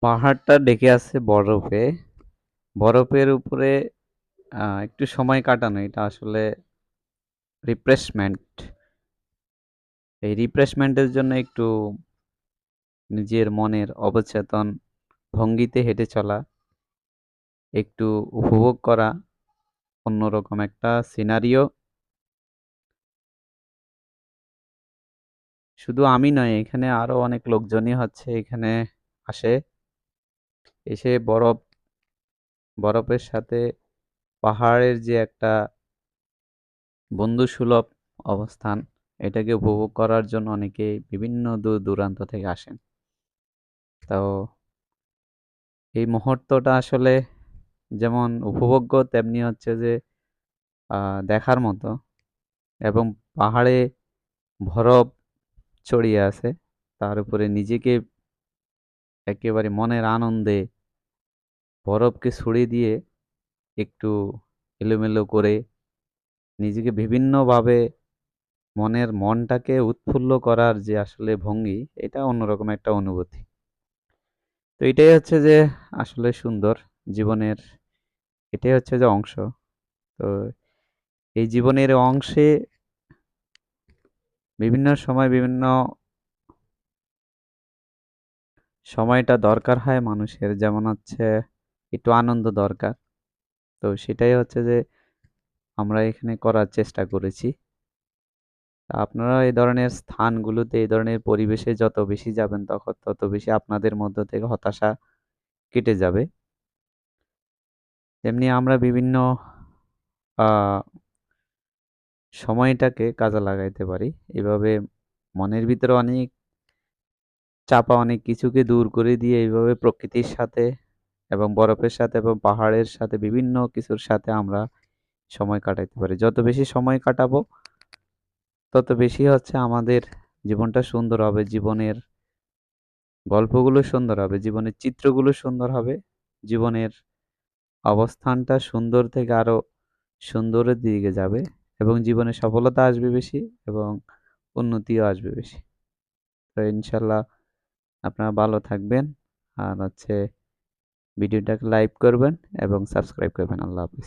পাহাড়টা ঢেকে আছে বরফে। বরফের উপরে একটু সময় কাটানো এটা আসলে রিফ্রেশমেন্ট। এই রিফ্রেশমেন্টের জন্য একটু নিজের মনের অবচেতন ভঙ্গিতে হেঁটে চলা, একটু উপভোগ করা অন্যরকম একটা সিনারিও। শুধু আমি নয়, এখানে আরো অনেক লোকজনই হচ্ছে এখানে আসে, এসে বরফের সাথে পাহাড়ের যে একটা বন্ধুসুলভ অবস্থান, এটাকে উপভোগ করার জন্য অনেকে বিভিন্ন দূর দূরান্ত থেকে আসেন। তো এই মুহূর্তটা আসলে যেমন উপভোগ্য তেমনি হচ্ছে যে দেখার মতো। এবং পাহাড়ে বরফ ছড়িয়ে আছে, তার উপরে নিজেকে একেবারে মনের আনন্দে বরফকে ছড়িয়ে দিয়ে একটু এলোমেলো করে নিজেকে বিভিন্নভাবে মনটাকে উৎফুল্ল করার যে আসলে ভঙ্গি, এটা অন্যরকম একটা অনুভূতি। তো এটাই হচ্ছে যে আসলে সুন্দর জীবনের, এটাই হচ্ছে যে অংশ। তো এই জীবনের অংশে বিভিন্ন সময় বিভিন্ন সময়টা দরকার হয় মানুষের, যেমন হচ্ছে একটু আনন্দ দরকার। তো সেটাই হচ্ছে যে আমরা এখানে করার চেষ্টা করেছি। তা আপনারা এই ধরনের স্থানগুলোতে, এই ধরনের পরিবেশে যত বেশি যাবেন তত বেশি আপনাদের মধ্য থেকে হতাশা কেটে যাবে। তেমনি আমরা বিভিন্ন আহ সময়টাকে কাজে লাগাইতে পারি এভাবে। মনের ভিতরে অনেক চাপা অনেক কিছুকে দূর করে দিয়ে এইভাবে প্রকৃতির সাথে এবং বরফের সাথে এবং পাহাড়ের সাথে বিভিন্ন কিছুর সাথে আমরা সময় কাটাইতে পারি। যত বেশি সময় কাটাবো তত বেশি হচ্ছে আমাদের জীবনটা সুন্দর হবে, জীবনের গল্পগুলো সুন্দর হবে, জীবনের চিত্রগুলো সুন্দর হবে, জীবনের অবস্থানটা সুন্দর থেকে আরো সুন্দরের দিকে যাবে, এবং জীবনে সফলতা আসবে বেশি এবং উন্নতিও আসবে বেশি। তো ইনশাল্লাহ আপনারা ভালো থাকবেন, আর হচ্ছে ভিডিওটাকে লাইক করবেন এবং সাবস্ক্রাইব করবেন। আল্লাহ হাফিজ।